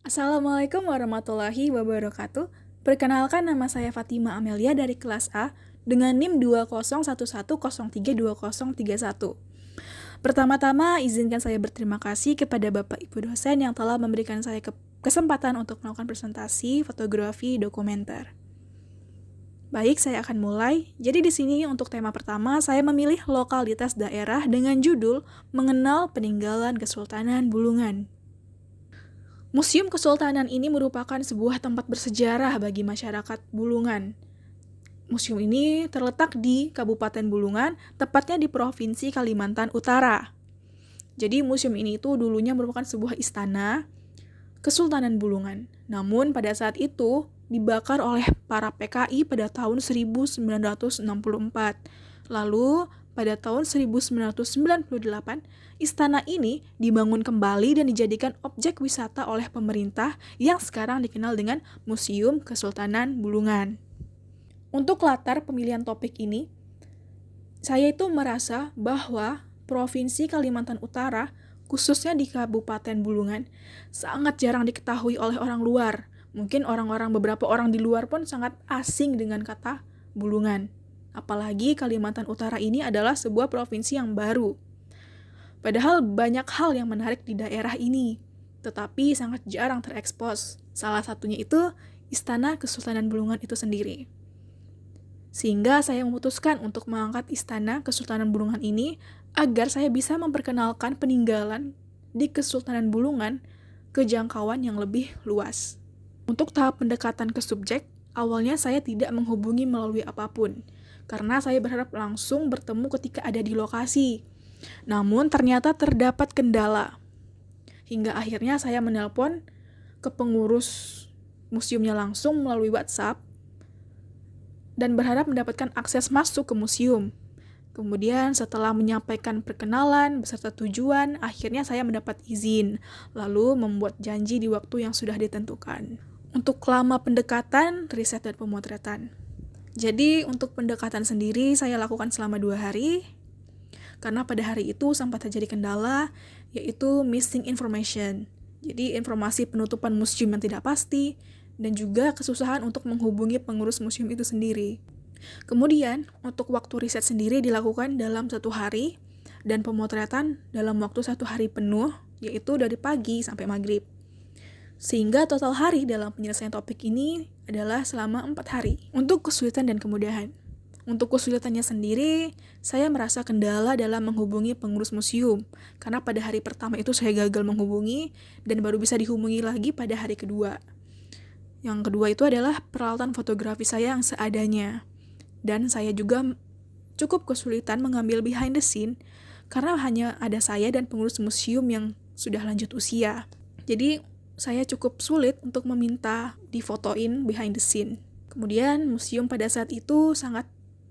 Assalamualaikum warahmatullahi wabarakatuh. Perkenalkan, nama saya Fatima Amelia dari kelas A dengan NIM 2011032031. Pertama-tama, izinkan saya berterima kasih kepada Bapak Ibu dosen yang telah memberikan saya kesempatan untuk melakukan presentasi fotografi dokumenter. Baik, saya akan mulai. Jadi di sini untuk tema pertama, saya memilih lokalitas daerah dengan judul Mengenal Peninggalan Kesultanan Bulungan. Museum Kesultanan ini merupakan sebuah tempat bersejarah bagi masyarakat Bulungan. Museum ini terletak di Kabupaten Bulungan, tepatnya di Provinsi Kalimantan Utara. Jadi museum ini itu dulunya merupakan sebuah istana Kesultanan Bulungan. Namun pada saat itu dibakar oleh para PKI pada tahun 1964. Lalu pada tahun 1998, istana ini dibangun kembali dan dijadikan objek wisata oleh pemerintah yang sekarang dikenal dengan Museum Kesultanan Bulungan. Untuk latar pemilihan topik ini, saya itu merasa bahwa Provinsi Kalimantan Utara, khususnya di Kabupaten Bulungan, sangat jarang diketahui oleh orang luar. Mungkin beberapa orang di luar pun sangat asing dengan kata Bulungan. Apalagi Kalimantan Utara ini adalah sebuah provinsi yang baru. Padahal banyak hal yang menarik di daerah ini, tetapi sangat jarang terekspos. Salah satunya itu Istana Kesultanan Bulungan itu sendiri. Sehingga saya memutuskan untuk mengangkat Istana Kesultanan Bulungan ini agar saya bisa memperkenalkan peninggalan di Kesultanan Bulungan ke jangkauan yang lebih luas. Untuk tahap pendekatan ke subjek, awalnya saya tidak menghubungi melalui apapun, karena saya berharap langsung bertemu ketika ada di lokasi. Namun ternyata terdapat kendala. Hingga akhirnya saya menelpon ke pengurus museumnya langsung melalui WhatsApp dan berharap mendapatkan akses masuk ke museum. Kemudian setelah menyampaikan perkenalan beserta tujuan, akhirnya saya mendapat izin, lalu membuat janji di waktu yang sudah ditentukan. Untuk lama pendekatan, riset, dan pemotretan. Jadi untuk pendekatan sendiri saya lakukan selama 2 hari, karena pada hari itu sempat terjadi kendala, yaitu missing information. Jadi informasi penutupan museum yang tidak pasti, dan juga kesusahan untuk menghubungi pengurus museum itu sendiri. Kemudian untuk waktu riset sendiri dilakukan dalam 1 hari, dan pemotretan dalam waktu 1 hari penuh, yaitu dari pagi sampai maghrib. Sehingga total hari dalam penyelesaian topik ini adalah selama 4 hari. Untuk kesulitan dan kemudahan. Untuk kesulitannya sendiri, saya merasa kendala dalam menghubungi pengurus museum, karena pada hari pertama itu saya gagal menghubungi, dan baru bisa dihubungi lagi pada hari kedua. Yang kedua itu adalah peralatan fotografi saya yang seadanya. Dan saya juga cukup kesulitan mengambil behind the scene, karena hanya ada saya dan pengurus museum yang sudah lanjut usia. Jadi saya cukup sulit untuk meminta difotoin behind the scene. Kemudian museum pada saat itu sangat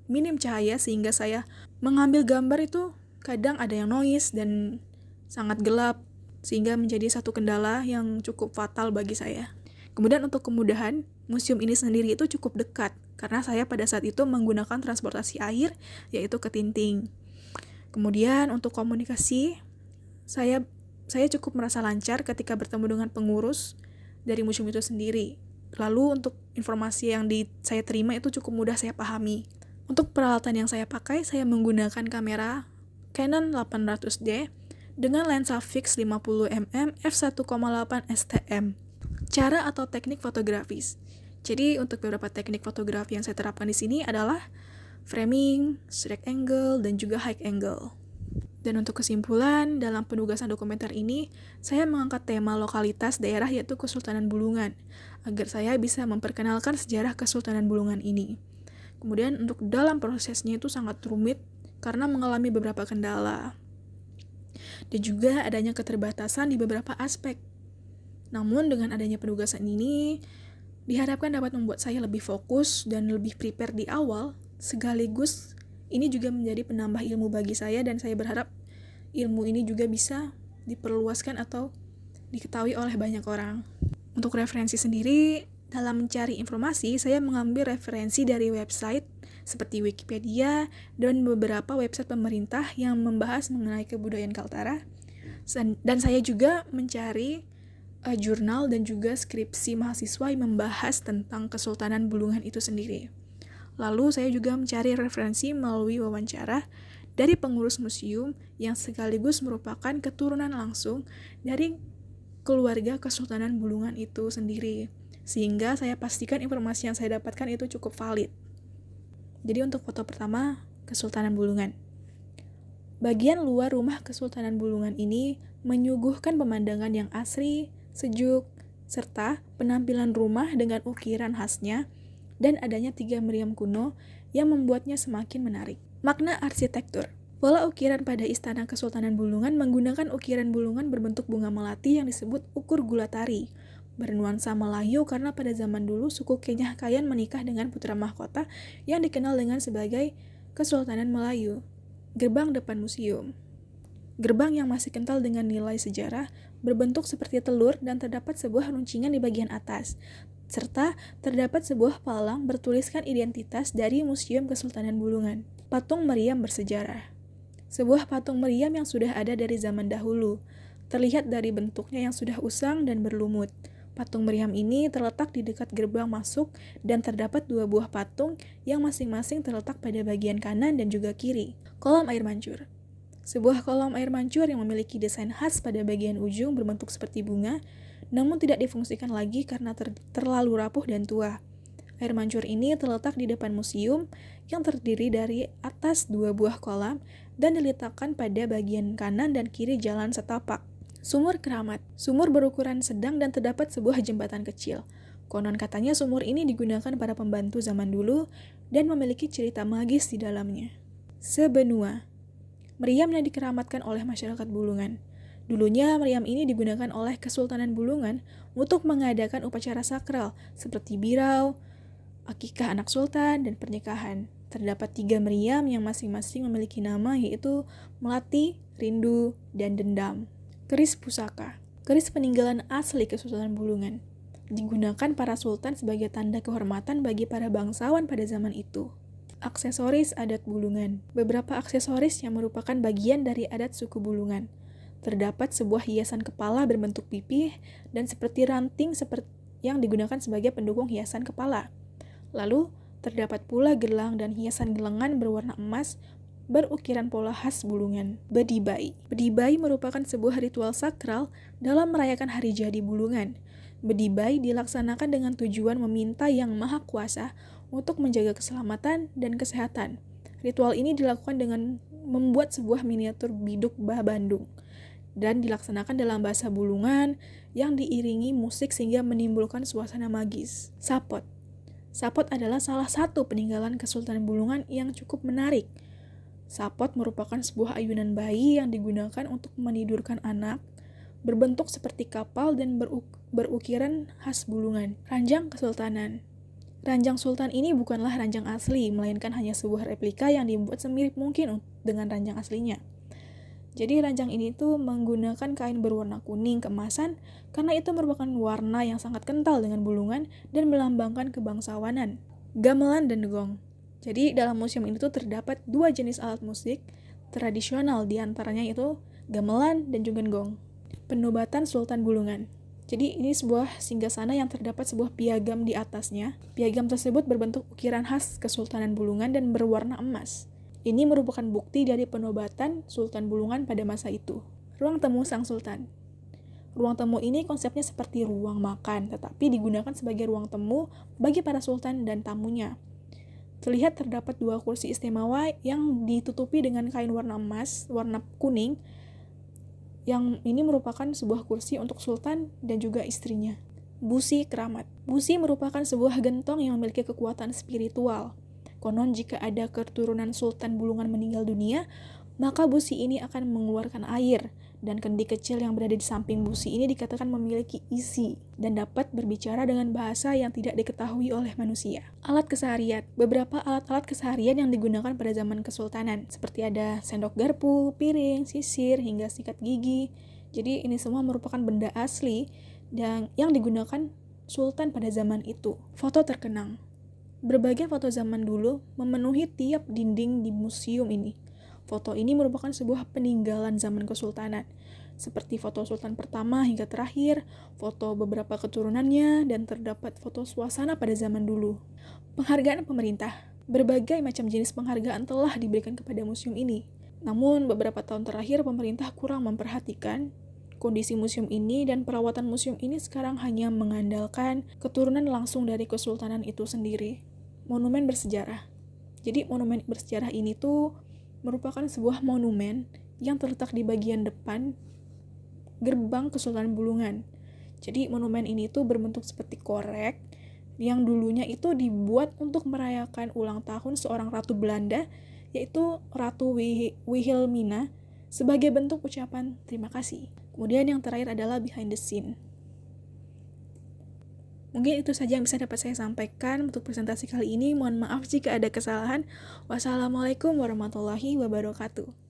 minim cahaya sehingga saya mengambil gambar itu kadang ada yang noise dan sangat gelap, sehingga menjadi satu kendala yang cukup fatal bagi saya. Kemudian untuk kemudahan, museum ini sendiri itu cukup dekat karena saya pada saat itu menggunakan transportasi air, yaitu ketinting. Kemudian untuk komunikasi, saya cukup merasa lancar ketika bertemu dengan pengurus dari museum itu sendiri. Lalu untuk informasi yang saya terima itu cukup mudah saya pahami. Untuk peralatan yang saya pakai, saya menggunakan kamera Canon 800D dengan lensa fix 50mm f1.8 STM. Cara atau teknik fotografis. Jadi untuk beberapa teknik fotografi yang saya terapkan di sini adalah framing, straight angle, dan juga high angle. Dan untuk kesimpulan, dalam penugasan dokumenter ini, saya mengangkat tema lokalitas daerah yaitu Kesultanan Bulungan, agar saya bisa memperkenalkan sejarah Kesultanan Bulungan ini. Kemudian untuk dalam prosesnya itu sangat rumit, karena mengalami beberapa kendala. Dan juga adanya keterbatasan di beberapa aspek. Namun dengan adanya penugasan ini, diharapkan dapat membuat saya lebih fokus dan lebih prepare di awal, sekaligus ini juga menjadi penambah ilmu bagi saya, dan saya berharap ilmu ini juga bisa diperluaskan atau diketahui oleh banyak orang. Untuk referensi sendiri, dalam mencari informasi, saya mengambil referensi dari website seperti Wikipedia dan beberapa website pemerintah yang membahas mengenai kebudayaan Kaltara. Dan saya juga mencari jurnal dan juga skripsi mahasiswa yang membahas tentang Kesultanan Bulungan itu sendiri. Lalu saya juga mencari referensi melalui wawancara dari pengurus museum yang sekaligus merupakan keturunan langsung dari keluarga Kesultanan Bulungan itu sendiri. Sehingga saya pastikan informasi yang saya dapatkan itu cukup valid. Jadi untuk foto pertama, Kesultanan Bulungan. Bagian luar rumah Kesultanan Bulungan ini menyuguhkan pemandangan yang asri, sejuk, serta penampilan rumah dengan ukiran khasnya dan adanya 3 meriam kuno yang membuatnya semakin menarik. Makna arsitektur. Pola ukiran pada Istana Kesultanan Bulungan menggunakan ukiran bulungan berbentuk bunga melati yang disebut ukur gulatari, bernuansa Melayu karena pada zaman dulu suku Kenyah Kayan menikah dengan putra mahkota yang dikenal dengan sebagai Kesultanan Melayu. Gerbang depan museum. Gerbang yang masih kental dengan nilai sejarah, berbentuk seperti telur dan terdapat sebuah runcingan di bagian atas, serta terdapat sebuah palang bertuliskan identitas dari Museum Kesultanan Bulungan. Patung meriam bersejarah. Sebuah patung meriam yang sudah ada dari zaman dahulu, terlihat dari bentuknya yang sudah usang dan berlumut. Patung meriam ini terletak di dekat gerbang masuk dan terdapat 2 buah patung yang masing-masing terletak pada bagian kanan dan juga kiri. Kolam air mancur. Sebuah kolam air mancur yang memiliki desain khas pada bagian ujung berbentuk seperti bunga, namun tidak difungsikan lagi karena terlalu rapuh dan tua. Air mancur ini terletak di depan museum yang terdiri dari atas 2 buah kolam dan diletakkan pada bagian kanan dan kiri jalan setapak. Sumur keramat. Sumur berukuran sedang dan terdapat sebuah jembatan kecil. Konon katanya sumur ini digunakan para pembantu zaman dulu dan memiliki cerita magis di dalamnya. Sebenua. Meriam yang dikeramatkan oleh masyarakat Bulungan. Dulunya meriam ini digunakan oleh Kesultanan Bulungan untuk mengadakan upacara sakral seperti birau, akikah anak sultan, dan pernikahan. Terdapat 3 meriam yang masing-masing memiliki nama yaitu Melati, Rindu, dan Dendam. Keris pusaka. Keris peninggalan asli Kesultanan Bulungan. Digunakan para sultan sebagai tanda kehormatan bagi para bangsawan pada zaman itu. Aksesoris adat Bulungan. Beberapa aksesoris yang merupakan bagian dari adat suku Bulungan. Terdapat sebuah hiasan kepala berbentuk pipih dan seperti ranting yang digunakan sebagai pendukung hiasan kepala. Lalu, terdapat pula gelang dan hiasan gelengan berwarna emas berukiran pola khas Bulungan. Bedibai. Bedibai merupakan sebuah ritual sakral dalam merayakan hari jadi Bulungan. Bedibai dilaksanakan dengan tujuan meminta Yang Maha Kuasa untuk menjaga keselamatan dan kesehatan. Ritual ini dilakukan dengan membuat sebuah miniatur biduk bah Bandung dan dilaksanakan dalam bahasa Bulungan yang diiringi musik sehingga menimbulkan suasana magis. Sapot. Sapot adalah salah satu peninggalan Kesultanan Bulungan yang cukup menarik. Sapot merupakan sebuah ayunan bayi yang digunakan untuk menidurkan anak, berbentuk seperti kapal dan berukiran khas Bulungan. Ranjang Kesultanan. Ranjang Sultan ini bukanlah ranjang asli, melainkan hanya sebuah replika yang dibuat semirip mungkin dengan ranjang aslinya. Jadi ranjang ini tuh menggunakan kain berwarna kuning keemasan karena itu merupakan warna yang sangat kental dengan Bulungan dan melambangkan kebangsawanan. Gamelan dan gong. Jadi dalam museum ini tuh terdapat 2 jenis alat musik tradisional, diantaranya itu gamelan dan juga gong. Penobatan Sultan Bulungan. Jadi ini sebuah singgasana yang terdapat sebuah piagam di atasnya. Piagam tersebut berbentuk ukiran khas Kesultanan Bulungan dan berwarna emas. Ini merupakan bukti dari penobatan Sultan Bulungan pada masa itu. Ruang temu Sang Sultan. Ruang temu ini konsepnya seperti ruang makan, tetapi digunakan sebagai ruang temu bagi para sultan dan tamunya. Terlihat terdapat 2 kursi istimewa yang ditutupi dengan kain warna emas, warna kuning, yang ini merupakan sebuah kursi untuk sultan dan juga istrinya. Busi keramat. Busi merupakan sebuah gentong yang memiliki kekuatan spiritual. Konon jika ada keturunan Sultan Bulungan meninggal dunia, maka busi ini akan mengeluarkan air, dan kendi kecil yang berada di samping busi ini dikatakan memiliki isi dan dapat berbicara dengan bahasa yang tidak diketahui oleh manusia. Alat keseharian. Beberapa alat-alat keseharian yang digunakan pada zaman kesultanan, seperti ada sendok garpu, piring, sisir, hingga sikat gigi. Jadi ini semua merupakan benda asli dan yang digunakan sultan pada zaman itu. Foto terkenang. Berbagai foto zaman dulu memenuhi tiap dinding di museum ini. Foto ini merupakan sebuah peninggalan zaman kesultanan. seperti foto sultan pertama hingga terakhir, foto beberapa keturunannya, dan terdapat foto suasana pada zaman dulu. Penghargaan pemerintah. Berbagai macam jenis penghargaan telah diberikan kepada museum ini. Namun, beberapa tahun terakhir pemerintah kurang memperhatikan kondisi museum ini, dan perawatan museum ini sekarang hanya mengandalkan keturunan langsung dari kesultanan itu sendiri. Monumen bersejarah. Jadi monumen bersejarah ini tuh merupakan sebuah monumen yang terletak di bagian depan gerbang Kesultanan Bulungan. Jadi monumen ini tuh berbentuk seperti korek yang dulunya itu dibuat untuk merayakan ulang tahun seorang ratu Belanda, yaitu Ratu Wilhelmina, sebagai bentuk ucapan terima kasih. Kemudian yang terakhir adalah behind the scene. Mungkin itu saja yang bisa dapat saya sampaikan untuk presentasi kali ini. Mohon maaf jika ada kesalahan. Wassalamualaikum warahmatullahi wabarakatuh.